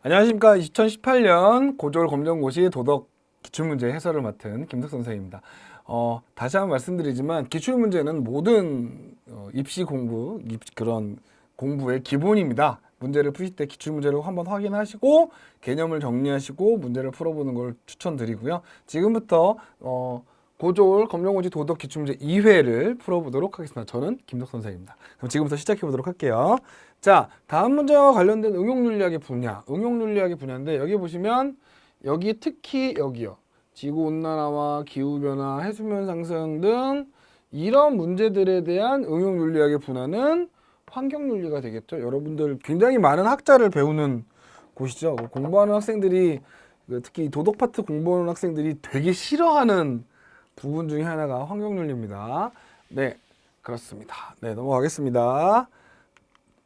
안녕하십니까. 2018년 고졸 검정고시 도덕 기출문제 해설을 맡은 김덕 선생입니다. 다시 한번 말씀드리지만 기출문제는 모든 입시 공부, 그런 공부의 기본입니다. 문제를 푸실 때 기출문제를 한번 확인하시고 개념을 정리하시고 문제를 풀어보는 걸 추천드리고요. 지금부터 고졸 검정고시 도덕 기출문제 2회를 풀어보도록 하겠습니다. 저는 김덕 선생입니다. 그럼 지금부터 시작해보도록 할게요. 자, 다음 문제와 관련된 응용윤리학의 분야, 응용윤리학의 분야인데 여기 보시면 여기 특히 여기요. 지구온난화와 기후변화, 해수면 상승 등 이런 문제들에 대한 응용윤리학의 분야는 환경윤리가 되겠죠. 여러분들 굉장히 많은 학자를 배우는 곳이죠. 공부하는 학생들이 특히 도덕 파트 공부하는 학생들이 되게 싫어하는 부분 중에 하나가 환경윤리입니다. 네, 그렇습니다. 네, 넘어가겠습니다.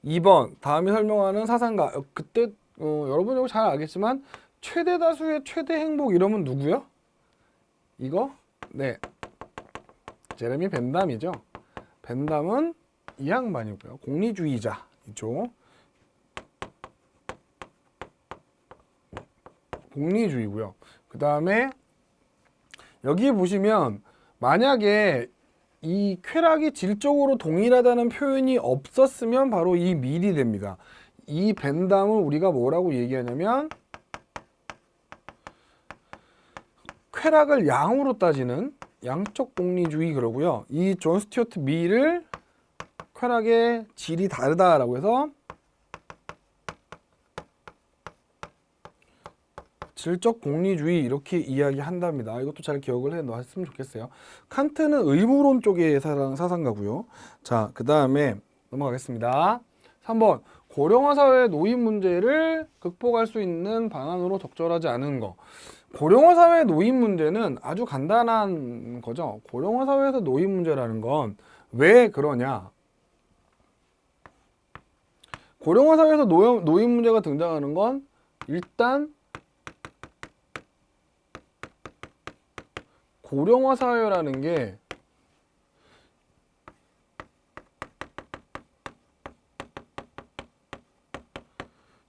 2번 다음에 설명하는 사상가 그때 여러분 이거 잘 알겠지만 최대 다수의 최대 행복 이러면 누구요? 이거? 네, 제레미 벤담이죠. 벤담은 이 양반이고요. 공리주의자이죠. 공리주의고요. 그 다음에 여기 보시면 만약에 이 쾌락이 질적으로 동일하다는 표현이 없었으면 바로 이 밀이 됩니다. 이 벤담을 우리가 뭐라고 얘기하냐면 쾌락을 양으로 따지는 양적 공리주의 그러고요. 이 존 스튜어트 밀을 쾌락의 질이 다르다라고 해서 질적 공리주의 이렇게 이야기한답니다. 이것도 잘 기억을 해 놨으면 좋겠어요. 칸트는 의무론 쪽의 사상가고요. 자, 그 다음에 넘어가겠습니다. 3번 고령화 사회의 노인 문제를 극복할 수 있는 방안으로 적절하지 않은 거. 고령화 사회의 노인 문제는 아주 간단한 거죠. 고령화 사회에서 노인 문제라는 건 왜 그러냐? 고령화 사회에서 노인 문제가 등장하는 건 일단 고령화 사회라는 게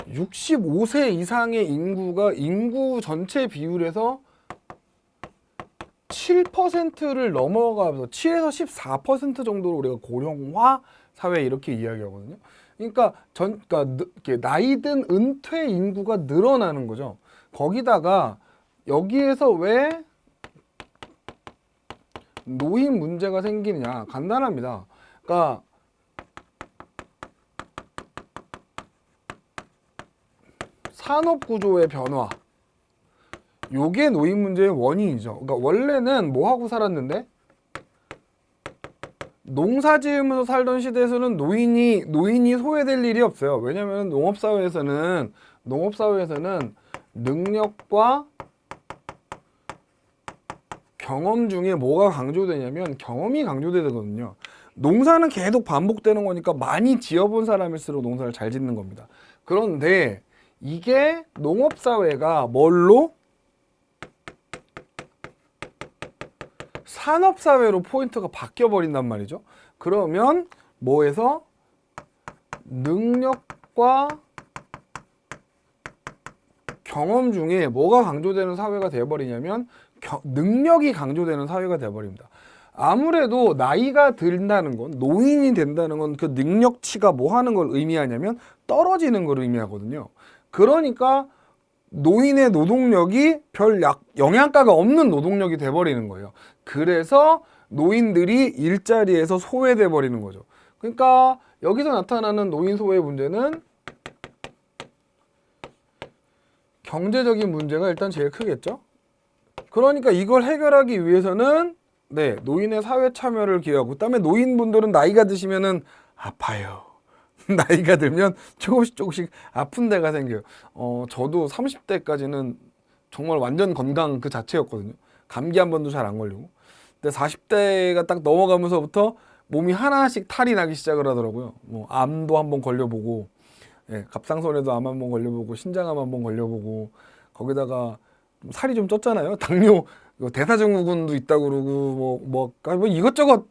(65세) 이상의 인구가 인구 전체 비율에서 7%를 넘어가면서 7에서 14% 정도로 우리가 고령화 사회 이렇게 이야기하거든요. 그러니까 나이 든 은퇴 인구가 늘어나는 거죠. 거기다가 여기에서 왜 노인 문제가 생기느냐? 간단합니다. 그러니까 산업 구조의 변화. 요게 노인 문제의 원인이죠. 그러니까 원래는 뭐 하고 살았는데? 농사 지으면서 살던 시대에서는 노인이 소외될 일이 없어요. 왜냐면 농업사회에서는 능력과 경험 중에 뭐가 강조되냐면 경험이 강조되거든요. 농사는 계속 반복되는 거니까 많이 지어본 사람일수록 농사를 잘 짓는 겁니다. 그런데 이게 농업사회가 뭘로? 산업사회로 포인트가 바뀌어버린단 말이죠. 그러면 뭐에서 능력과 경험 중에 뭐가 강조되는 사회가 되어버리냐면 능력이 강조되는 사회가 되어버립니다. 아무래도 나이가 든다는 건 노인이 된다는 건 그 능력치가 뭐 하는 걸 의미하냐면 떨어지는 걸 의미하거든요. 그러니까 노인의 노동력이 별 영양가가 없는 노동력이 돼버리는 거예요. 그래서 노인들이 일자리에서 소외돼 버리는 거죠. 그러니까 여기서 나타나는 노인 소외 문제는 경제적인 문제가 일단 제일 크겠죠. 그러니까 이걸 해결하기 위해서는 노인의 사회 참여를 기여하고, 그다음에 노인분들은 나이가 드시면은 아파요. 나이가 들면 조금씩 아픈 데가 생겨요. 저도 30대까지는 정말 완전 건강 그 자체였거든요. 감기 한 번도 잘 안 걸리고. 근데 40대가 딱 넘어가면서부터 몸이 하나씩 탈이 나기 시작을 하더라고요. 뭐 암도 한번 걸려보고, 갑상선에도 암 한번 걸려보고, 신장암 한번 걸려보고, 거기다가 살이 좀 쪘잖아요. 당뇨, 대사증후군도 있다고 그러고, 뭐 이것저것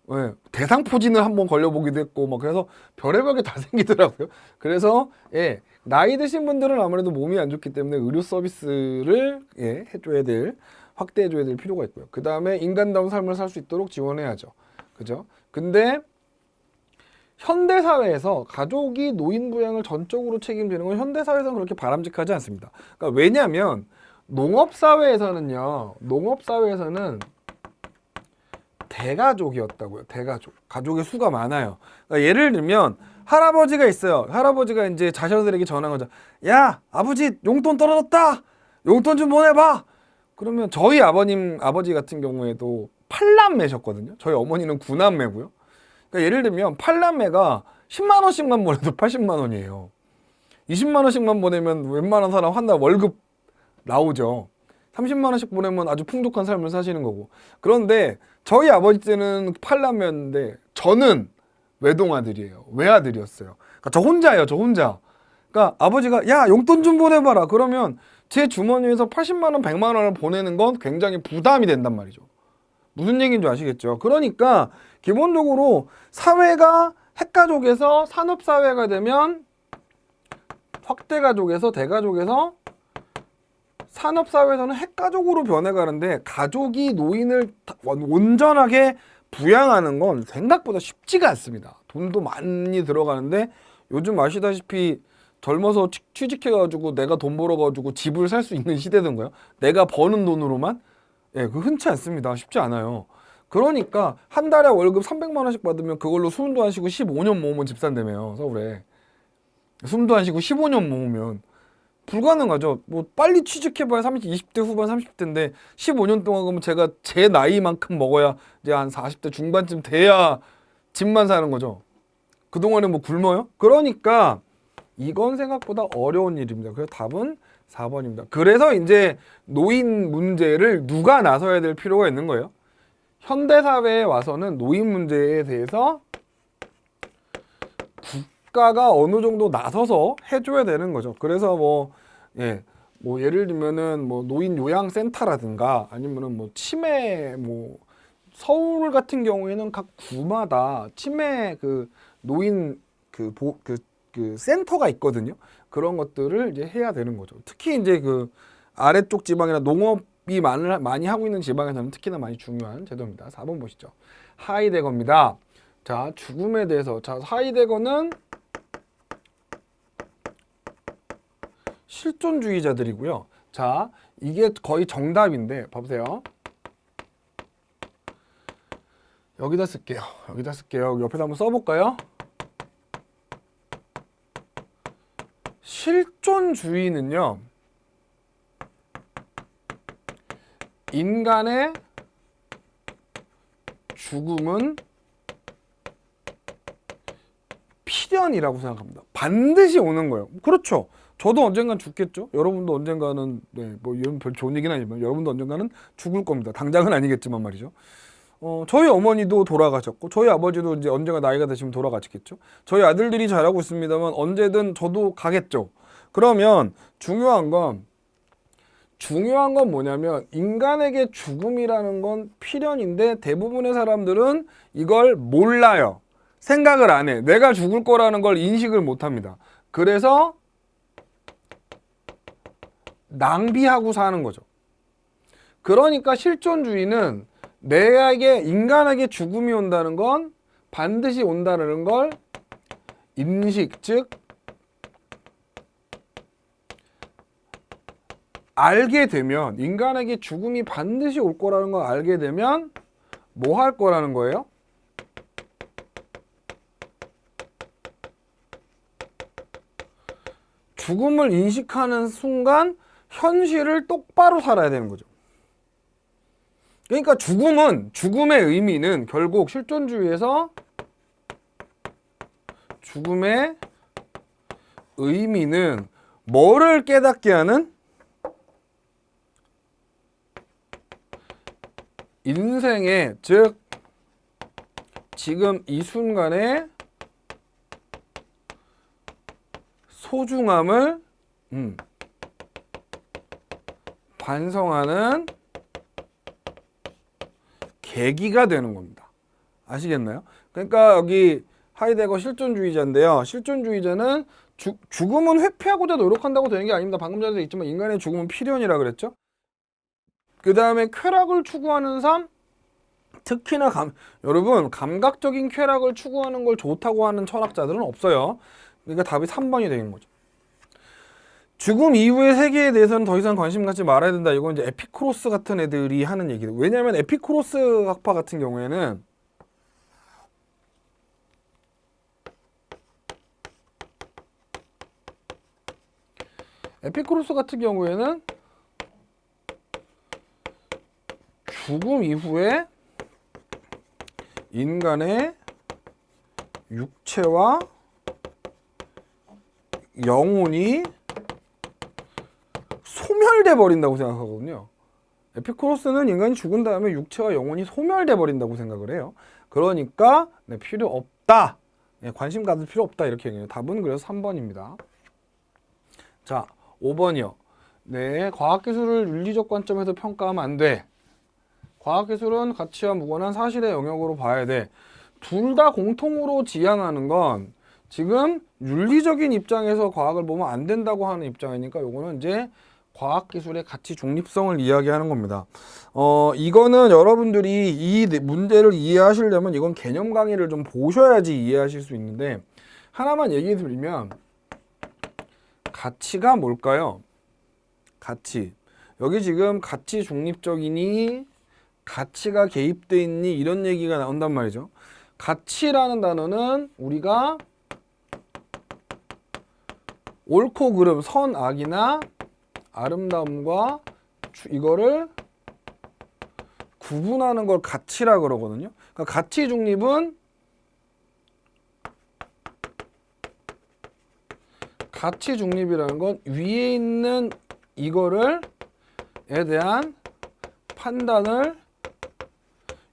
예, 대상포진을 한번 걸려보기도 했고 막 그래서 별의별 게 다 생기더라고요. 그래서 예, 나이 드신 분들은 아무래도 몸이 안 좋기 때문에 의료 서비스를 예, 해줘야 될 확대해줘야 될 필요가 있고요. 그 다음에 인간다운 삶을 살 수 있도록 지원해야죠. 그죠? 근데 현대 사회에서 가족이 노인 부양을 전적으로 책임지는 건 현대 사회에서는 그렇게 바람직하지 않습니다. 그러니까 왜냐하면 농업 사회에서는 대가족이었다고요. 대가족. 가족의 수가 많아요. 그러니까 예를 들면 할아버지가 있어요. 할아버지가 이제 자녀들에게 전한 거죠. 야, 아버지 용돈 떨어졌다. 용돈 좀 보내봐. 그러면 저희 아버지 같은 경우에도 8남매셨거든요. 저희 어머니는 9남매고요. 그러니까 예를 들면 8남매가 10만 원씩만 보내도 80만 원이에요. 20만 원씩만 보내면 웬만한 사람 한 달 월급 나오죠. 30만 원씩 보내면 아주 풍족한 삶을 사시는 거고. 그런데 저희 아버지 때는 8남매였는데 저는 외동아들이에요. 외아들이었어요. 그러니까 저 혼자예요. 저 혼자. 그러니까 아버지가 야 용돈 좀 보내봐라. 그러면 제 주머니에서 80만 원, 100만 원을 보내는 건 굉장히 부담이 된단 말이죠. 무슨 얘기인 줄 아시겠죠? 그러니까 기본적으로 사회가 핵가족에서 산업사회가 되면 확대가족에서 대가족에서 산업사회에서는 핵가족으로 변해가는데 가족이 노인을 온전하게 부양하는 건 생각보다 쉽지가 않습니다. 돈도 많이 들어가는데 요즘 아시다시피 젊어서 취직해가지고 내가 돈 벌어가지고 집을 살 수 있는 시대던가요? 내가 버는 돈으로만? 예, 그 흔치 않습니다. 쉽지 않아요. 그러니까 한 달에 월급 300만 원씩 받으면 그걸로 숨도 안 쉬고 15년 모으면 집 산다며요. 서울에. 숨도 안 쉬고 15년 모으면 불가능하죠. 뭐 빨리 취직해봐야 20대 후반 30대인데 15년 동안 그러면 제가 제 나이만큼 먹어야 이제 한 40대 중반쯤 돼야 집만 사는 거죠. 그동안에 뭐 굶어요? 그러니까 이건 생각보다 어려운 일입니다. 그래서 답은 4번입니다. 그래서 이제 노인 문제를 누가 나서야 될 필요가 있는 거예요. 현대사회에 와서는 노인 문제에 대해서 국가가 어느 정도 나서서 해줘야 되는 거죠. 그래서 뭐 예를 들면은 뭐 노인 요양센터라든가 아니면은 뭐 치매 서울 같은 경우에는 각 구마다 치매 그 노인 그 센터가 있거든요. 그런 것들을 이제 해야 되는 거죠. 특히 이제 그 아래쪽 지방이나 농업이 많이 하고 있는 지방에서는 특히나 많이 중요한 제도입니다. 4번 보시죠. 하이데거입니다. 자, 죽음에 대해서. 자, 하이데거는 실존주의자들이고요. 자, 이게 거의 정답인데 봐보세요. 여기다 쓸게요. 옆에다 한번 써볼까요? 실존주의는요, 인간의 죽음은 필연이라고 생각합니다. 반드시 오는 거예요. 그렇죠. 저도 언젠간 죽겠죠. 여러분도 언젠가는 뭐 이런 별 좋은 얘기는 아니지만 여러분도 언젠가는 죽을 겁니다. 당장은 아니겠지만 말이죠. 저희 어머니도 돌아가셨고 저희 아버지도 이제 언젠가 나이가 드시면 돌아가시겠죠. 저희 아들들이 잘하고 있습니다만 언제든 저도 가겠죠. 그러면 중요한 건 뭐냐면 인간에게 죽음이라는 건 필연인데 대부분의 사람들은 이걸 몰라요. 생각을 안 해. 내가 죽을 거라는 걸 인식을 못 합니다. 그래서 낭비하고 사는 거죠. 그러니까 실존주의는 인간에게 죽음이 온다는 건 반드시 온다는 걸 인식, 즉 알게 되면, 인간에게 죽음이 반드시 올 거라는 걸 알게 되면 뭐 할 거라는 거예요? 죽음을 인식하는 순간 현실을 똑바로 살아야 되는 거죠. 그러니까 죽음의 의미는 결국 실존주의에서 죽음의 의미는 뭐를 깨닫게 하는? 인생의, 즉 지금 이 순간의 소중함을 반성하는 계기가 되는 겁니다. 아시겠나요? 그러니까 여기 하이데거 실존주의자인데요. 실존주의자는 죽음은 회피하고자 노력한다고 되는 게 아닙니다. 방금 전에도 있지만 인간의 죽음은 필연이라 그랬죠. 그 다음에 쾌락을 추구하는 삶, 특히나 여러분 감각적인 쾌락을 추구하는 걸 좋다고 하는 철학자들은 없어요. 그러니까 답이 3번이 되는 거죠. 죽음 이후의 세계에 대해서는 더 이상 관심 갖지 말아야 된다. 이건 이제 에피쿠로스 같은 애들이 하는 얘기예요. 왜냐하면 에피쿠로스 학파 같은 경우에는 죽음 이후에 인간의 육체와 영혼이 소멸돼 버린다고 생각하거든요. 에피쿠로스는 인간이 죽은 다음에 육체와 영혼이 소멸돼 버린다고 생각을 해요. 그러니까 네, 필요 없다. 네, 관심 가질 필요 없다 이렇게 얘기해요. 답은 그래서 3번입니다. 자, 5번이요. 네, 과학기술을 윤리적 관점에서 평가하면 안 돼. 과학기술은 가치와 무관한 사실의 영역으로 봐야 돼. 둘 다 공통으로 지향하는 건 지금 윤리적인 입장에서 과학을 보면 안 된다고 하는 입장이니까 요거는 이제 과학기술의 가치 중립성을 이야기하는 겁니다. 이거는 여러분들이 이 문제를 이해하시려면 이건 개념 강의를 좀 보셔야지 이해하실 수 있는데 하나만 얘기해 드리면 가치가 뭘까요? 가치. 여기 지금 가치 중립적이니 가치가 개입돼 있니 이런 얘기가 나온단 말이죠. 가치라는 단어는 우리가 옳고 그름, 선, 악이나 아름다움과 이거를 구분하는 걸 가치라 그러거든요. 그러니까 가치 중립은 가치 중립이라는 건 위에 있는 이거를 에 대한 판단을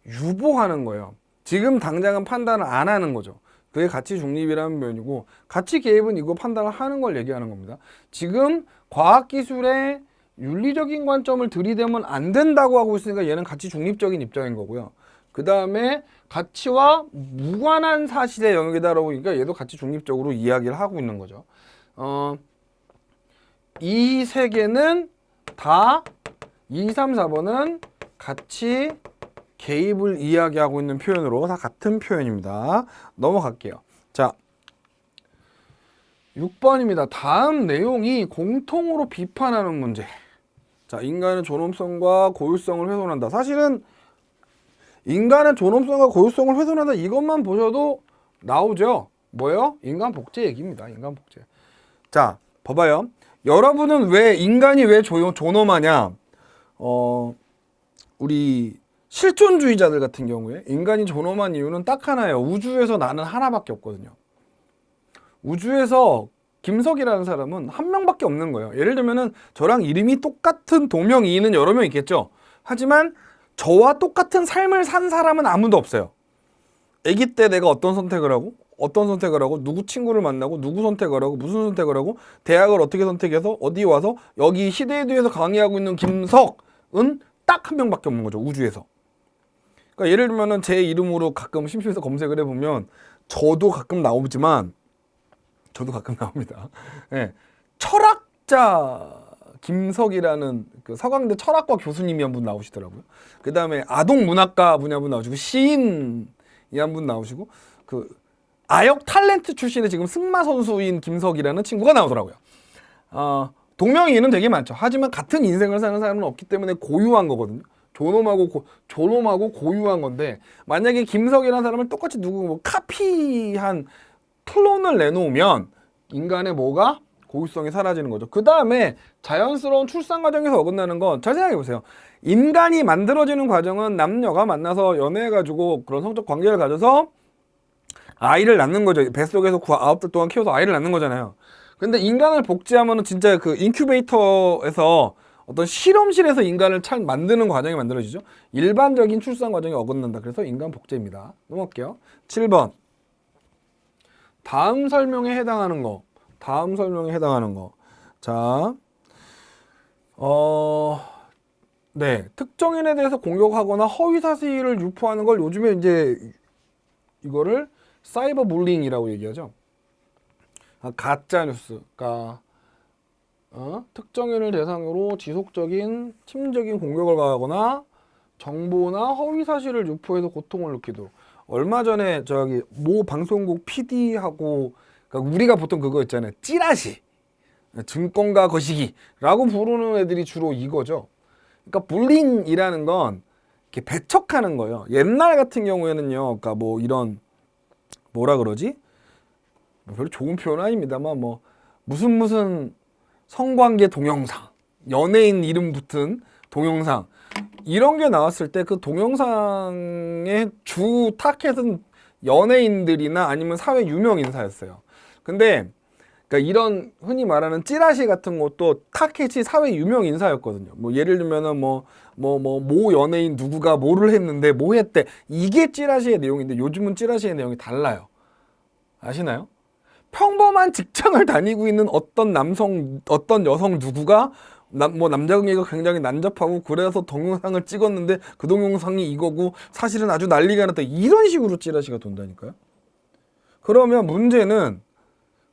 유보하는 거예요. 지금 당장은 판단을 안 하는 거죠. 그게 가치 중립이라는 면이고 가치 개입은 이거 판단을 하는 걸 얘기하는 겁니다. 지금 과학기술의 윤리적인 관점을 들이대면 안 된다고 하고 있으니까 얘는 가치 중립적인 입장인 거고요. 그 다음에 가치와 무관한 사실의 영역이다라고 하니까 얘도 가치 중립적으로 이야기를 하고 있는 거죠. 이 세 개는 다 2, 3, 4번은 가치 개입을 이야기하고 있는 표현으로 다 같은 표현입니다. 넘어갈게요. 자, 6번입니다. 다음 내용이 공통으로 비판하는 문제. 자, 인간은 존엄성과 고유성을 훼손한다. 사실은 인간은 존엄성과 고유성을 훼손한다. 이것만 보셔도 나오죠. 뭐요? 인간 복제 얘기입니다. 인간 복제. 자, 봐봐요. 여러분은 인간이 왜 존엄하냐? 우리 실존주의자들 같은 경우에 인간이 존엄한 이유는 딱 하나예요. 우주에서 나는 하나밖에 없거든요. 우주에서 김석이라는 사람은 한 명밖에 없는 거예요. 예를 들면은 저랑 이름이 똑같은 동명이인은 여러 명 있겠죠. 하지만 저와 똑같은 삶을 산 사람은 아무도 없어요. 아기 때 내가 어떤 선택을 하고 누구 친구를 만나고 누구 선택을 하고 무슨 선택을 하고 대학을 어떻게 선택해서 어디 와서 여기 시대에 대해서 강의하고 있는 김석은 딱 한 명밖에 없는 거죠. 우주에서. 그러니까 예를 들면은 제 이름으로 가끔 심심해서 검색을 해보면 저도 가끔 나옵니다. 네. 철학자 김석이라는 그 서강대 철학과 교수님이 한 분 나오시더라고요. 그 다음에 아동문학가 분야 분 나오시고 시인이 한 분 나오시고 그 아역 탤런트 출신의 지금 승마 선수인 김석이라는 친구가 나오더라고요. 동명이인은 되게 많죠. 하지만 같은 인생을 사는 사람은 없기 때문에 고유한 거거든요. 존엄하고 고유한 건데 만약에 김석이라는 사람을 똑같이 누구 카피한 클론을 내놓으면 인간의 뭐가 고유성이 사라지는 거죠. 그 다음에 자연스러운 출산 과정에서 어긋나는 건 잘 생각해 보세요. 인간이 만들어지는 과정은 남녀가 만나서 연애해가지고 그런 성적 관계를 가져서 아이를 낳는 거죠. 뱃속에서 9달 동안 키워서 아이를 낳는 거잖아요. 근데 인간을 복제하면은 진짜 그 인큐베이터에서 어떤 실험실에서 인간을 만드는 과정이 만들어지죠. 일반적인 출산 과정이 어긋난다. 그래서 인간 복제입니다. 넘어갈게요. 7번. 다음 설명에 해당하는 거. 자, 네. 특정인에 대해서 공격하거나 허위 사실을 유포하는 걸 요즘에 이제 이거를 사이버 불링이라고 얘기하죠. 가짜 뉴스, 그러니까 특정인을 대상으로 지속적인 팀적인 공격을 가하거나 정보나 허위 사실을 유포해서 고통을 느끼도록. 얼마 전에 저기 모 방송국 PD하고, 그러니까 우리가 보통 그거 있잖아요. 찌라시, 증권가 거시기라고 부르는 애들이 주로 이거죠. 그러니까 불링이라는 건 이렇게 배척하는 거예요. 옛날 같은 경우에는요, 그러니까 뭐 이런 뭐라 그러지? 뭐 별로 좋은 표현은 아닙니다만 뭐 무슨 성관계 동영상, 연예인 이름 붙은 동영상 이런 게 나왔을 때 그 동영상의 주 타겟은 연예인들이나 아니면 사회 유명 인사였어요. 근데 그러니까 이런 흔히 말하는 찌라시 같은 것도 타겟이 사회 유명 인사였거든요. 뭐 예를 들면은 모 연예인 누구가 뭐를 했는데 뭐 했대. 이게 찌라시의 내용인데 요즘은 찌라시의 내용이 달라요. 아시나요? 평범한 직장을 다니고 있는 어떤 남성, 어떤 여성 누구가 남자 관계가 굉장히 난잡하고 그래서 동영상을 찍었는데 그 동영상이 이거고 사실은 아주 난리가 났다. 이런 식으로 찌라시가 돈다니까요. 그러면 문제는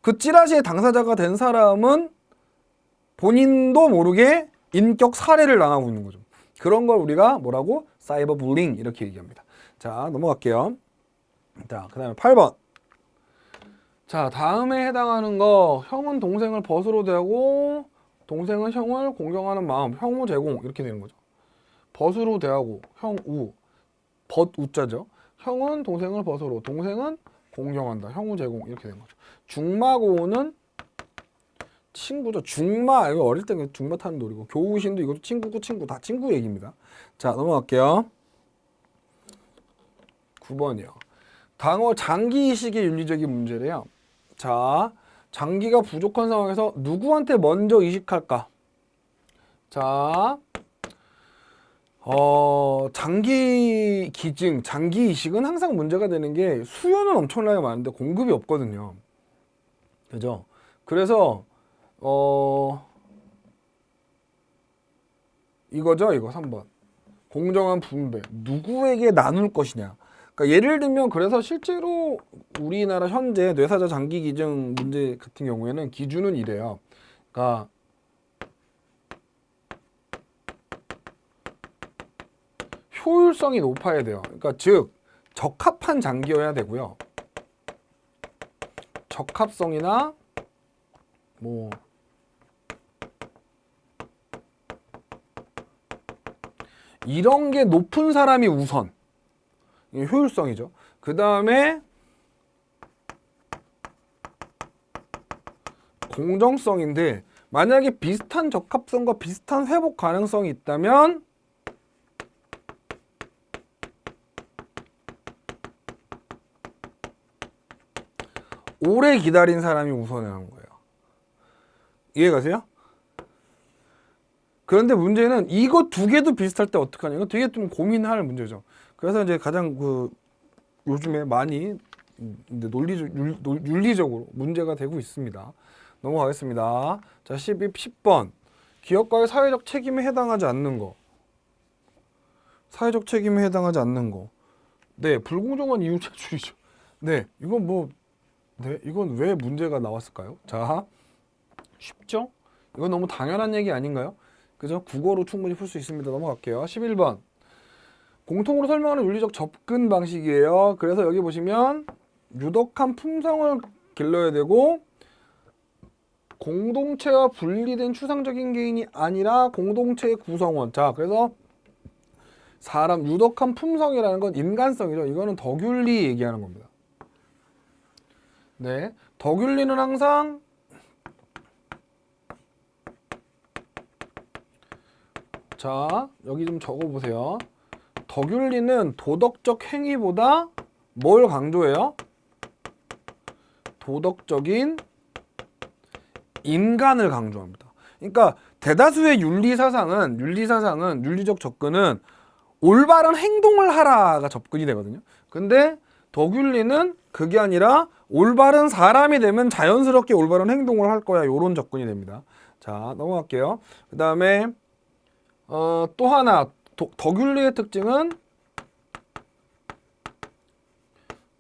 그 찌라시의 당사자가 된 사람은 본인도 모르게 인격 살해를 당하고 있는 거죠. 그런 걸 우리가 뭐라고? 사이버 불링 이렇게 얘기합니다. 자, 넘어갈게요. 자, 그 다음에 8번. 자, 다음에 해당하는 거, 형은 동생을 벗으로 대하고 동생은 형을 공경하는 마음, 형우 제공 이렇게 되는 거죠. 벗으로 대하고 형우, 벗우자죠. 형은 동생을 벗으로, 동생은 공경한다, 형우 제공 이렇게 되는 거죠. 중마고는 친구죠. 중마, 이거 어릴 때 중마 타는 놀이고, 교우신도 이것도 친구고 친구, 다 친구 얘기입니다. 자, 넘어갈게요. 9번이요. 당어 장기이식의 윤리적인 문제래요. 자, 장기가 부족한 상황에서 누구한테 먼저 이식할까? 자, 장기 기증, 장기 이식은 항상 문제가 되는 게 수요는 엄청나게 많은데 공급이 없거든요. 그죠? 그래서 이거죠, 이거 3번. 공정한 분배. 누구에게 나눌 것이냐. 그러니까 예를 들면 그래서 실제로 우리나라 현재 뇌사자 장기 기증 문제 같은 경우에는 기준은 이래요. 그러니까 효율성이 높아야 돼요. 그러니까 즉 적합한 장기여야 되고요. 적합성이나 뭐 이런 게 높은 사람이 우선. 이게 효율성이죠. 그 다음에 공정성인데 만약에 비슷한 적합성과 비슷한 회복 가능성이 있다면 오래 기다린 사람이 우선하는 거예요. 이해가세요? 그런데 문제는 이거 두 개도 비슷할 때 어떡하냐. 이거 되게 좀 고민할 문제죠. 그래서 이제 가장 요즘에 많이 윤리적으로 문제가 되고 있습니다. 넘어가겠습니다. 자, 10번. 기업가의 사회적 책임에 해당하지 않는 거. 사회적 책임에 해당하지 않는 거. 네, 불공정한 이유 제출이죠. 네, 이건 왜 문제가 나왔을까요? 자, 쉽죠? 이건 너무 당연한 얘기 아닌가요? 그죠? 국어로 충분히 풀 수 있습니다. 넘어갈게요. 11번. 공통으로 설명하는 윤리적 접근 방식이에요. 그래서 여기 보시면 유독한 품성을 길러야 되고 공동체와 분리된 추상적인 개인이 아니라 공동체의 구성원. 자, 그래서 사람 유독한 품성이라는 건 인간성이죠. 이거는 덕윤리 얘기하는 겁니다. 네, 덕윤리는 항상 자, 여기 좀 적어보세요. 덕윤리는 도덕적 행위보다 뭘 강조해요? 도덕적인 인간을 강조합니다. 그러니까 대다수의 윤리적 접근은 올바른 행동을 하라가 접근이 되거든요. 근데 덕윤리는 그게 아니라 올바른 사람이 되면 자연스럽게 올바른 행동을 할 거야. 이런 접근이 됩니다. 자, 넘어갈게요. 그 다음에 또 하나 덕윤리의 특징은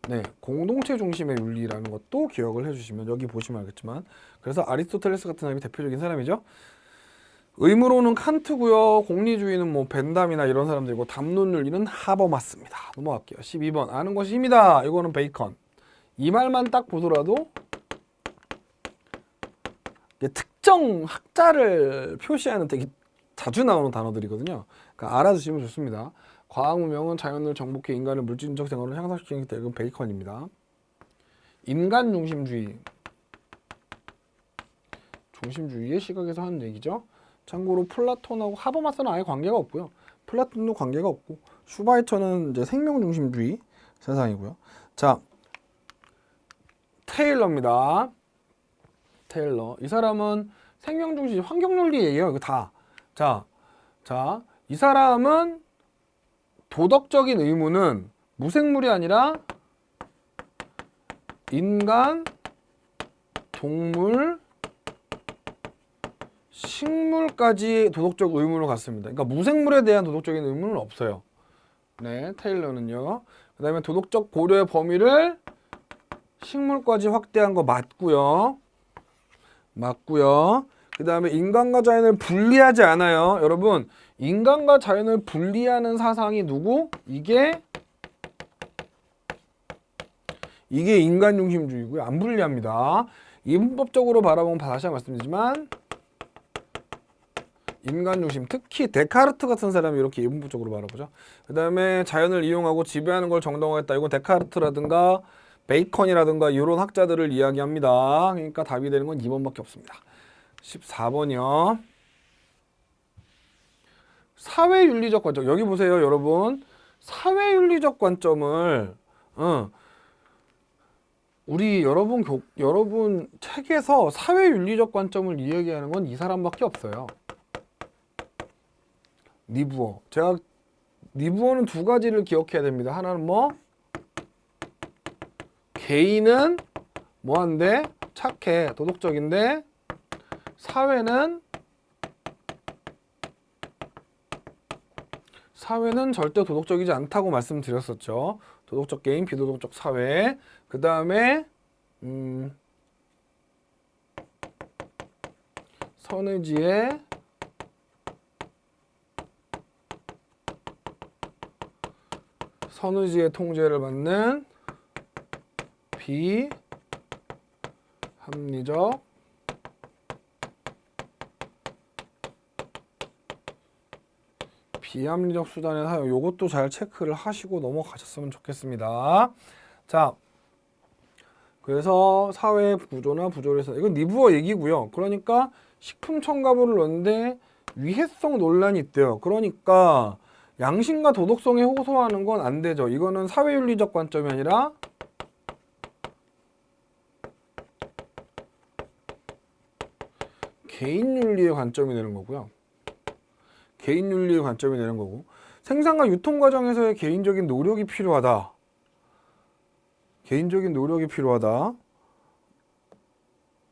네, 공동체 중심의 윤리라는 것도 기억을 해주시면 여기 보시면 알겠지만 그래서 아리스토텔레스 같은 사람이 대표적인 사람이죠. 의무론은 칸트고요. 공리주의는 뭐 벤담이나 이런 사람들이고 담론윤리는 하버마스입니다. 넘어갈게요. 12번 아는 것이 힘이다. 이거는 베이컨. 이 말만 딱 보더라도 특정 학자를 표시하는 되게 자주 나오는 단어들이거든요. 그러니까 알아두시면 좋습니다. 과학문명은 자연을 정복해 인간을 물질적 생활로 향상시키는 게 이건 베이컨입니다. 인간 중심주의의 시각에서 하는 얘기죠. 참고로 플라톤하고 하버마스는 아예 관계가 없고요. 플라톤도 관계가 없고 슈바이처는 이제 생명 중심주의 세상이고요. 자, 테일러입니다. 테일러. 이 사람은 생명 중심 환경 윤리 얘기예요. 이거 다. 자, 이 사람은 도덕적인 의무는 무생물이 아니라 인간, 동물, 식물까지 도덕적 의무를 갖습니다. 그러니까 무생물에 대한 도덕적인 의무는 없어요. 네, 테일러는요. 그 다음에 도덕적 고려의 범위를 식물까지 확대한 거 맞고요. 그 다음에 인간과 자연을 분리하지 않아요. 여러분, 인간과 자연을 분리하는 사상이 누구? 이게 인간 중심주의고요. 안 분리합니다. 이분법적으로 바라보면 다시 한번 말씀드리지만 인간 중심, 특히 데카르트 같은 사람이 이렇게 이분법적으로 바라보죠. 그 다음에 자연을 이용하고 지배하는 걸 정당화했다. 이건 데카르트라든가 베이컨이라든가 이런 학자들을 이야기합니다. 그러니까 답이 되는 건 2번밖에 없습니다. 14번이요. 사회윤리적 관점. 여기 보세요, 여러분. 사회윤리적 관점을 우리 여러분 책에서 사회윤리적 관점을 이야기하는 건 이 사람밖에 없어요. 니부어. 제가 니부어는 두 가지를 기억해야 됩니다. 하나는 뭐? 개인은 뭐한데? 착해, 도덕적인데 사회는 절대 도덕적이지 않다고 말씀드렸었죠. 도덕적 개인, 비도덕적 사회. 그 다음에 선의지의 통제를 받는 비합리적 수단의 사용. 요것도 잘 체크를 하시고 넘어가셨으면 좋겠습니다. 자, 그래서 사회 구조나 부조리에서 이건 니부어 얘기고요. 그러니까 식품 첨가물을 넣는데 위해성 논란이 있대요. 그러니까 양심과 도덕성에 호소하는 건 안 되죠. 이거는 사회윤리적 관점이 아니라 개인윤리의 관점이 되는 거고요. 개인윤리의 관점이 되는 거고, 생산과 유통 과정에서의 개인적인 노력이 필요하다.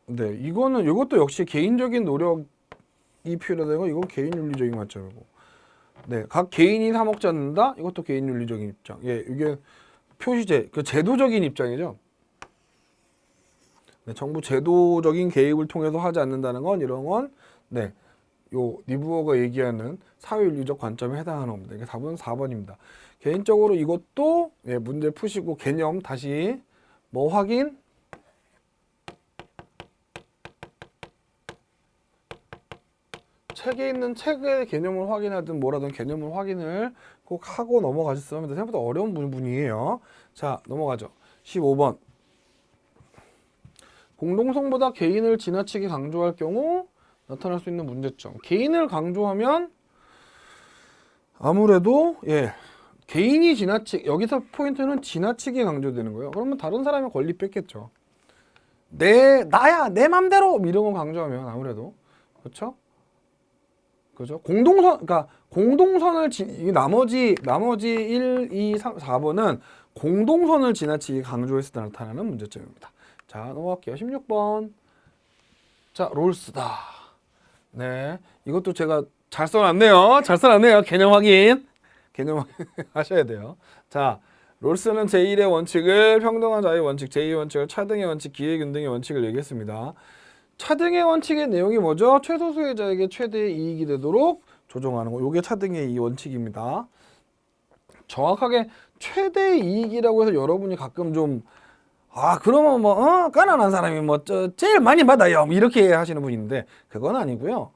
네, 이것도 역시 개인적인 노력이 필요하다는 건 이건 개인윤리적인 관점이고, 네, 각 개인이 사 먹지 않는다. 이것도 개인윤리적인 입장. 예, 이게 표시제, 그 제도적인 입장이죠. 네, 정부 제도적인 개입을 통해서 하지 않는다는 건 이런 건 네, 요 니부어가 얘기하는 사회윤리적 관점에 해당하는 겁니다. 이게 답은 4번입니다. 개인적으로 이것도 예, 문제 푸시고 개념 다시 뭐 확인? 책에 있는 책의 개념을 확인하든 뭐라든 개념을 확인을 꼭 하고 넘어가셨으면 합니다. 생각보다 어려운 부분이에요. 자, 넘어가죠. 15번. 공동성보다 개인을 지나치게 강조할 경우 나타날 수 있는 문제점. 개인을 강조하면 아무래도 예, 개인이 여기서 포인트는 지나치게 강조되는 거예요. 그러면 다른 사람의 권리 뺏겠죠. 나야 내 맘대로 이런 거 강조하면 아무래도 그렇죠? 그죠? 공동선을 나머지 1, 2, 3, 4번은 공동선을 지나치게 강조했을 때 나타나는 문제점입니다. 자, 넘어갈게요. 16번. 자, 롤스다. 네, 이것도 제가 잘 써놨네요. 개념 확인 하셔야 돼요. 자, 롤스는 제1의 원칙을 평등한 자유의 원칙, 제2의 원칙을 차등의 원칙, 기회균등의 원칙을 얘기했습니다. 차등의 원칙의 내용이 뭐죠? 최소 수혜자에게 최대의 이익이 되도록 조정하는 거. 이게 차등의 이 원칙입니다. 정확하게 최대의 이익이라고 해서 여러분이 가끔 좀 그러면 가난한 사람이 제일 많이 받아요 이렇게 하시는 분이 있는데 그건 아니고요.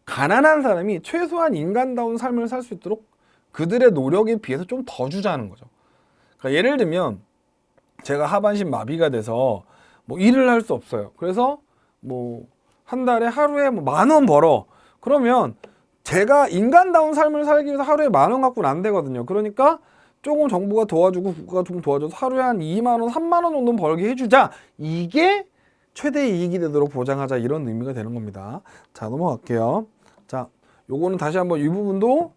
가난한 사람이 최소한 인간다운 삶을 살 수 있도록 그들의 노력에 비해서 좀 더 주자는 거죠. 그러니까 예를 들면 제가 하반신 마비가 돼서 일을 할 수 없어요. 그래서 한 달에 하루에 10,000원 벌어. 그러면 제가 인간다운 삶을 살기 위해서 하루에 10,000원 갖고는 안 되거든요. 그러니까 조금 정부가 도와주고 국가가 좀 도와줘서 하루에 한 20,000원, 30,000원 정도 벌게 해주자. 이게 최대의 이익이 되도록 보장하자 이런 의미가 되는 겁니다. 자, 넘어갈게요. 자, 요거는 다시 한번 이 부분도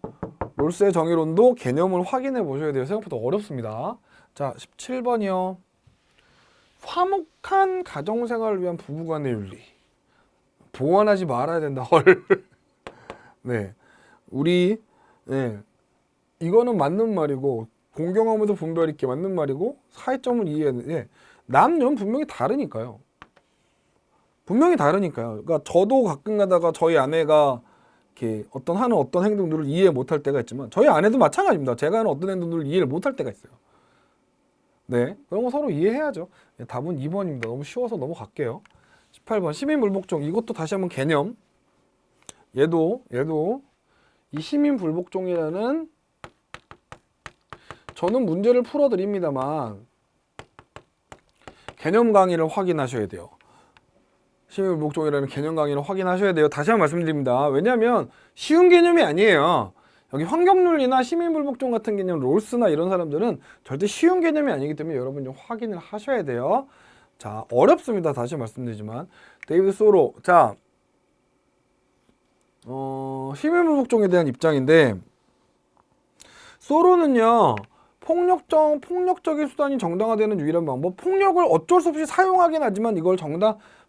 롤스의 정의론도 개념을 확인해 보셔야 돼요. 생각보다 어렵습니다. 자, 17번이요. 화목한 가정생활을 위한 부부간의 윤리. 보완하지 말아야 된다. 헐. 네, 이거는 맞는 말이고 공경하면서 분별 있게 맞는 말이고 차이점을 이해했는데 남녀는 분명히 다르니까요. 그러니까 저도 가끔 가다가 저희 아내가 이렇게 어떤 행동들을 이해 못할 때가 있지만 저희 아내도 마찬가지입니다. 제가 하는 어떤 행동들을 이해를 못할 때가 있어요. 네, 그런 거 서로 이해해야죠. 답은 2번입니다. 너무 쉬워서 넘어갈게요. 18번 시민불복종. 이것도 다시 한번 개념. 얘도 이 시민불복종이라는 저는 문제를 풀어드립니다만 개념 강의를 확인하셔야 돼요. 시민불복종이라는 개념 강의를 확인하셔야 돼요. 다시 한번 말씀드립니다. 왜냐하면 쉬운 개념이 아니에요. 여기 환경윤리나 시민불복종 같은 개념, 롤스나 이런 사람들은 절대 쉬운 개념이 아니기 때문에 여러분 좀 확인을 하셔야 돼요. 자, 어렵습니다. 다시 말씀드리지만 데이비드 소로. 자, 시민불복종에 대한 입장인데 소로는요, 폭력적인 수단이 정당화되는 유일한 방법. 폭력을 어쩔 수 없이 사용하긴 하지만 이걸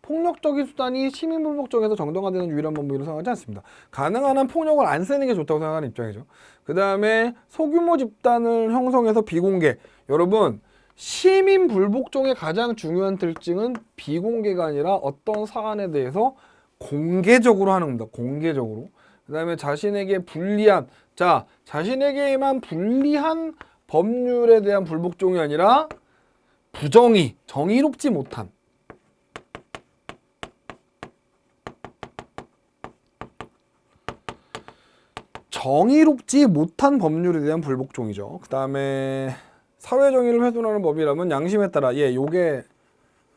폭력적인 수단이 시민불복종에서 정당화되는 유일한 방법이라고 생각하지 않습니다. 가능한 한 폭력을 안 쓰는 게 좋다고 생각하는 입장이죠. 그 다음에 소규모 집단을 형성해서 비공개. 여러분, 시민불복종의 가장 중요한 특징은 비공개가 아니라 어떤 사안에 대해서 공개적으로 하는 겁니다. 공개적으로. 그 다음에 자신에게만 불리한 법률에 대한 불복종이 아니라 정의롭지 못한 법률에 대한 불복종이죠. 그 다음에 사회정의를 훼손하는 법이라면 양심에 따라, 요게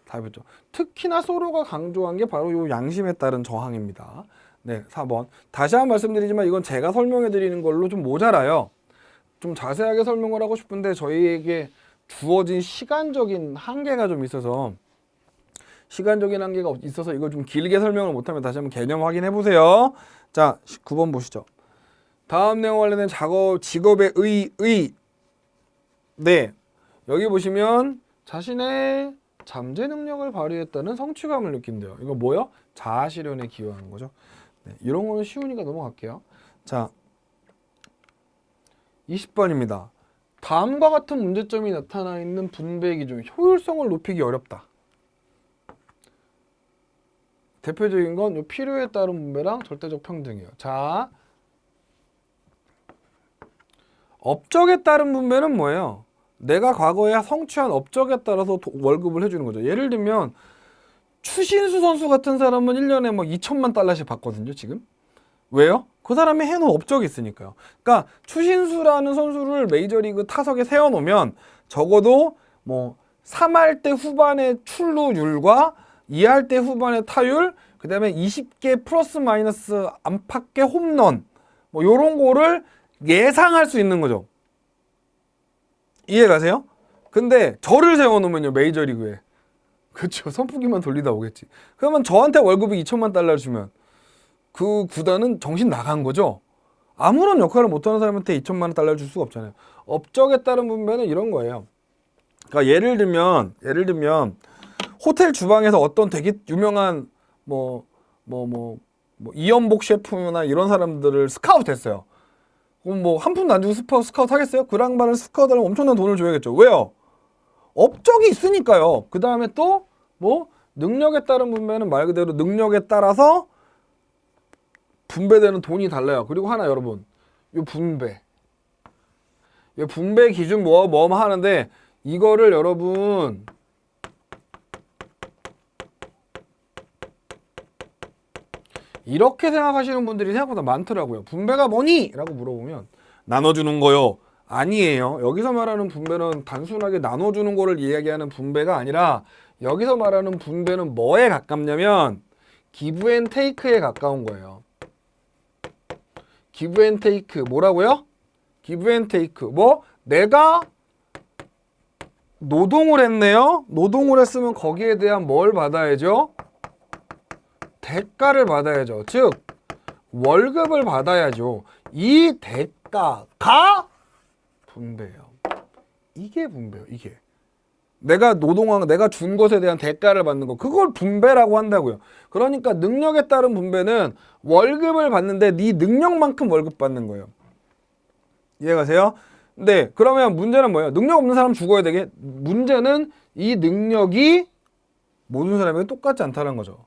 답이죠. 특히나 소로가 강조한 게 바로 요 양심에 따른 저항입니다. 네, 4번. 다시 한번 말씀드리지만 이건 제가 설명해 드리는 걸로 좀 모자라요. 좀 자세하게 설명을 하고 싶은데 저희에게 주어진 시간적인 한계가 좀 있어서 이걸 좀 길게 설명을 못하면 다시 한번 개념 확인해 보세요. 자, 9번 보시죠. 다음 내용 관련된 직업의 의. 네, 여기 보시면 자신의 잠재 능력을 발휘했다는 성취감을 느낀대요. 이거 뭐요? 자아 실현에 기여하는 거죠. 네, 이런 거는 쉬우니까 넘어갈게요. 자, 20번입니다. 다음과 같은 문제점이 나타나 있는 분배 기준, 효율성을 높이기 어렵다. 대표적인 건 요 필요에 따른 분배랑 절대적 평등이에요. 자, 업적에 따른 분배는 뭐예요? 내가 과거에 성취한 업적에 따라서 월급을 해주는 거죠. 예를 들면 추신수 선수 같은 사람은 1년에 2천만 달러씩 받거든요, 지금. 왜요? 그 사람이 해놓은 업적이 있으니까요. 그러니까 추신수라는 선수를 메이저리그 타석에 세워놓으면 적어도 3할 때 후반의 출루율과 2할 때 후반의 타율, 그 다음에 20개 플러스 마이너스 안팎의 홈런, 요런 거를 예상할 수 있는 거죠. 이해 가세요? 근데 저를 세워놓으면요, 메이저리그에. 그렇죠. 선풍기만 돌리다 오겠지. 그러면 저한테 월급이 2천만 달러를 주면 그 구단은 정신 나간 거죠. 아무런 역할을 못하는 사람한테 2천만 원 달러를 줄 수가 없잖아요. 업적에 따른 분배는 이런 거예요. 그러니까 예를 들면 호텔 주방에서 어떤 되게 유명한 이연복 셰프나 이런 사람들을 스카우트 했어요. 그럼 뭐 한 푼도 안 주고 스카우트 하겠어요? 그 양반을 스카우트 하려면 엄청난 돈을 줘야겠죠. 왜요? 업적이 있으니까요. 그 다음에 또 뭐 능력에 따른 분배는 말 그대로 능력에 따라서 분배되는 돈이 달라요. 그리고 하나 여러분, 요 분배. 요 분배 기준 뭐 하는데 이거를 여러분 이렇게 생각하시는 분들이 생각보다 많더라고요. 분배가 뭐니? 라고 물어보면 나눠주는 거요. 아니에요. 여기서 말하는 분배는 단순하게 나눠주는 거를 이야기하는 분배가 아니라 여기서 말하는 분배는 뭐에 가깝냐면 기브 앤 테이크에 가까운 거예요. 기브 앤 테이크 뭐라고요? 기브 앤 테이크 뭐 내가 노동을 했네요. 노동을 했으면 거기에 대한 뭘 받아야죠? 대가를 받아야죠. 즉 월급을 받아야죠. 이 대가가 분배예요. 이게 분배예요. 이게 내가 노동한 내가 준 것에 대한 대가를 받는 거 그걸 분배라고 한다고요. 그러니까 능력에 따른 분배는 월급을 받는데 네 능력만큼 월급 받는 거예요. 이해가세요? 네, 그러면 문제는 뭐예요? 능력 없는 사람 죽어야 되게. 문제는 이 능력이 모든 사람에게 똑같지 않다는 거죠.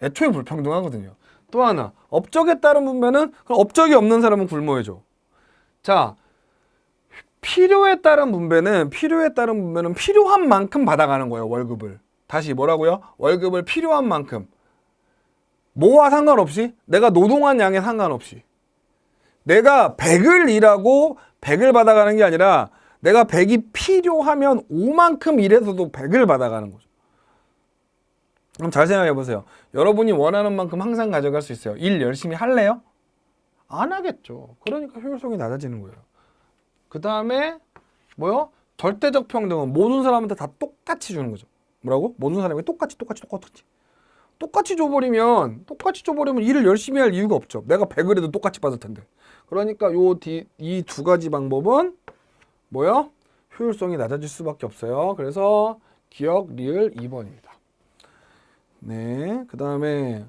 애초에 불평등하거든요. 또 하나, 업적에 따른 분배는 그럼 업적이 없는 사람은 굶어야죠. 자, 필요에 따른 분배는 필요한 만큼 받아가는 거예요. 월급을. 다시 뭐라고요? 월급을 필요한 만큼. 뭐와 상관없이? 내가 노동한 양에 상관없이. 내가 100을 일하고 100을 받아가는 게 아니라 내가 100이 필요하면 5만큼 일해서도 100을 받아가는 거죠. 그럼 잘 생각해 보세요. 여러분이 원하는 만큼 항상 가져갈 수 있어요. 일 열심히 할래요? 안 하겠죠. 그러니까 효율성이 낮아지는 거예요. 그 다음에 뭐요? 절대적 평등은 모든 사람한테 다 똑같이 주는 거죠. 뭐라고? 모든 사람에게 똑같이 줘버리면 일을 열심히 할 이유가 없죠. 내가 100을 해도 똑같이 받을 텐데. 그러니까 이 두 가지 방법은 뭐요? 효율성이 낮아질 수밖에 없어요. 그래서 기억 리을 2번입니다. 네, 그 다음에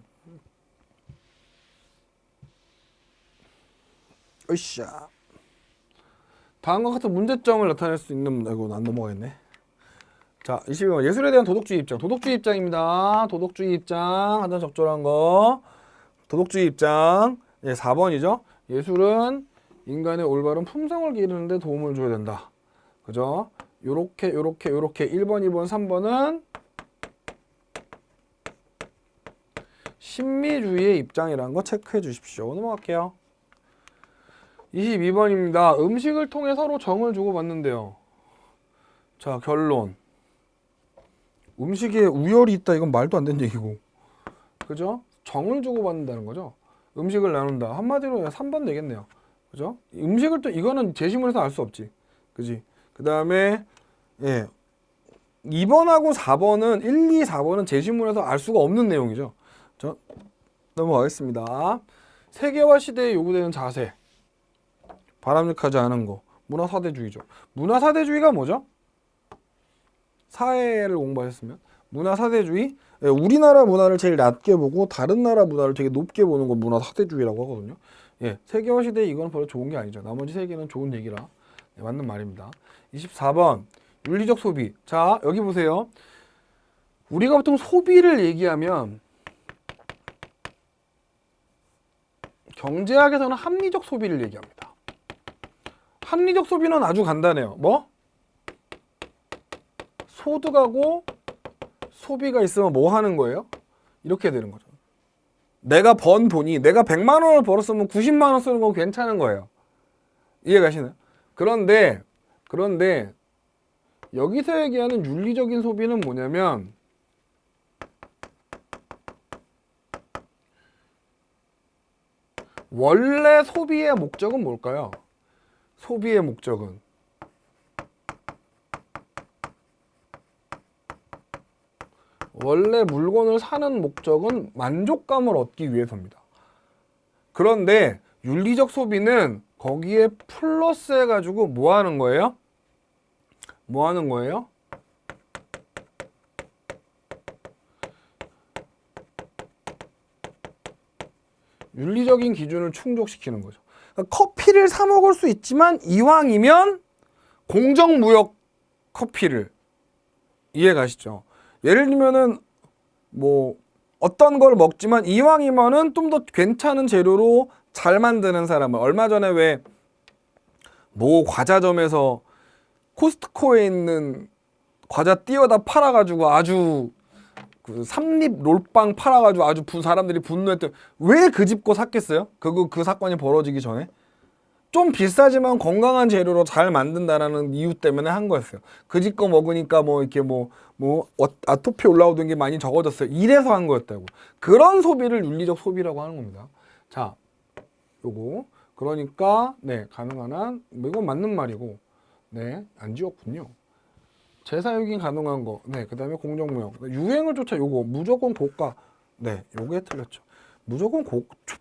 으쌰. 다음과 같은 문제점을 나타낼 수 있는 이거 안 넘어가겠네. 자, 22번 예술에 대한 도덕주의 입장. 도덕주의 입장입니다. 도덕주의 입장 하나 적절한 거. 도덕주의 입장. 예, 4번이죠. 예술은 인간의 올바른 품성을 기르는 데 도움을 줘야 된다. 그죠? 요렇게 1번, 2번, 3번은 신미주의의 입장이라는 거 체크해 주십시오. 넘어갈게요. 22번입니다. 음식을 통해 서로 정을 주고받는데요. 자, 결론. 음식에 우열이 있다. 이건 말도 안 되는 얘기고. 그죠? 정을 주고받는다는 거죠. 음식을 나눈다. 한마디로 3번 되겠네요. 그죠? 음식을 또 이거는 제시문에서 알 수 없지. 그지? 그 다음에 예. 2번하고 4번은 1, 2, 4번은 제시문에서 알 수가 없는 내용이죠. 자, 넘어가겠습니다. 세계화 시대에 요구되는 자세. 바람직하지 않은 거. 문화사대주의죠. 문화사대주의가 뭐죠? 사회를 공부하셨으면 문화사대주의. 예, 우리나라 문화를 제일 낮게 보고 다른 나라 문화를 되게 높게 보는 거 문화사대주의라고 하거든요. 예, 세계화 시대에 이건 별로 좋은 게 아니죠. 나머지 세계는 좋은 얘기라 네, 맞는 말입니다. 24번 윤리적 소비. 자, 여기 보세요. 우리가 보통 소비를 얘기하면 경제학에서는 합리적 소비를 얘기합니다. 합리적 소비는 아주 간단해요. 뭐? 소득하고 소비가 있으면 뭐 하는 거예요? 이렇게 되는 거죠. 내가 번 돈이 내가 100만 원을 벌었으면 90만 원 쓰는 건 괜찮은 거예요. 이해가시나요? 그런데 여기서 얘기하는 윤리적인 소비는 뭐냐면 원래 소비의 목적은 뭘까요? 소비의 목적은 원래 물건을 사는 목적은 만족감을 얻기 위해서입니다. 그런데 윤리적 소비는 거기에 플러스 해가지고 뭐 하는 거예요? 뭐 하는 거예요? 윤리적인 기준을 충족시키는 거죠. 커피를 사 먹을 수 있지만 이왕이면 공정무역 커피를 이해가시죠? 예를 들면은 뭐 어떤 걸 먹지만 이왕이면은 좀 더 괜찮은 재료로 잘 만드는 사람은 얼마 전에 왜 모 과자점에서 코스트코에 있는 과자 띄어다 팔아가지고 아주 그 삼립 롤빵 팔아가지고 아주 사람들이 분노했던 왜 그 집 거 샀겠어요? 그 사건이 벌어지기 전에 좀 비싸지만 건강한 재료로 잘 만든다라는 이유 때문에 한 거였어요. 그 집 거 먹으니까 뭐 이렇게 아토피 올라오던 게 많이 적어졌어요. 이래서 한 거였다고. 그런 소비를 윤리적 소비라고 하는 겁니다. 자, 요거 그러니까 네 가능한 한 이건 맞는 말이고 네 안 지웠군요. 재사용이 가능한 거. 네, 그 다음에 공정무역. 유행을 쫓아 요거. 무조건 고가. 네, 요게 틀렸죠. 무조건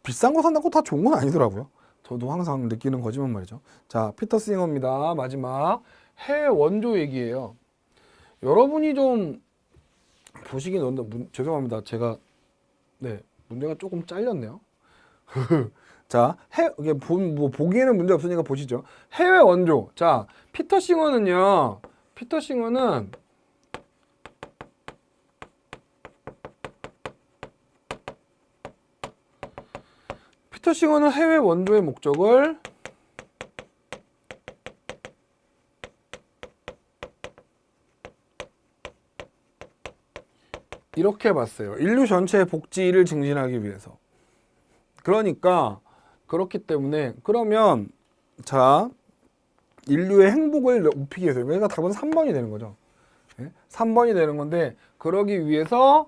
비싼 거 산다고 다 좋은 건 아니더라고요. 저도 항상 느끼는 거지만 말이죠. 자, 피터 싱어입니다. 마지막. 해외 원조 얘기예요. 여러분이 좀 보시긴 죄송합니다. 제가, 네, 문제가 조금 잘렸네요. 자, 보기에는 문제 없으니까 보시죠. 해외 원조. 자, 피터 싱어는 해외 원조의 목적을 이렇게 봤어요. 인류 전체의 복지를 증진하기 위해서. 그러니까 그렇기 때문에 그러면 자 인류의 행복을 높이기 위해서 그러니까 답은 3번이 되는 거죠. 네? 3번이 되는 건데 그러기 위해서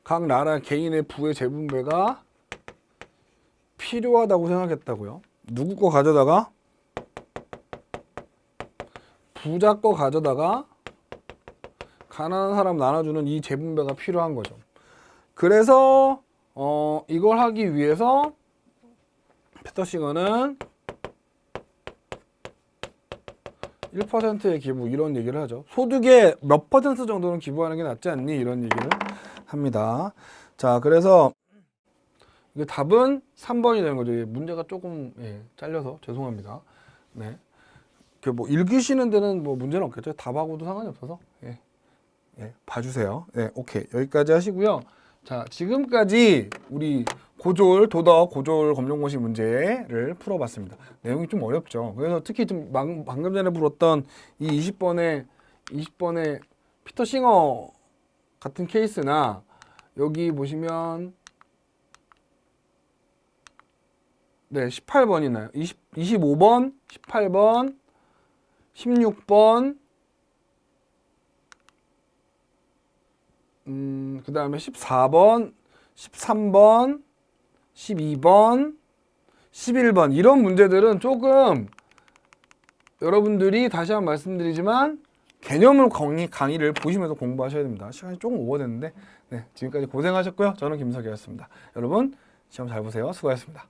각 나라 개인의 부의 재분배가 필요하다고 생각했다고요. 누구 거 가져다가 부자 거 가져다가 가난한 사람 나눠주는 이 재분배가 필요한 거죠. 그래서 이걸 하기 위해서 피터 싱어는 1%의 기부 이런 얘기를 하죠. 소득의 몇 퍼센트 정도는 기부하는 게 낫지 않니? 이런 얘기를 합니다. 자, 그래서 이게 답은 3번이 되는 거죠. 문제가 조금 잘려서 죄송합니다. 네. 읽으시는 데는 문제는 없겠죠. 답하고도 상관이 없어서 봐주세요. 네, 오케이 여기까지 하시고요. 자, 지금까지 우리 도덕 고졸 검정고시 문제를 풀어봤습니다. 내용이 좀 어렵죠. 그래서 특히 좀 방금 전에 풀었던 이 20번의 피터 싱어 같은 케이스나 여기 보시면 네 18번이나요. 25번, 18번, 16번 그 다음에 14번, 13번, 12번, 11번 이런 문제들은 조금 여러분들이 다시 한번 말씀드리지만 개념을 강의를 보시면서 공부하셔야 됩니다. 시간이 조금 오버됐는데 네, 지금까지 고생하셨고요. 저는 김석이었습니다. 여러분 시험 잘 보세요. 수고하셨습니다.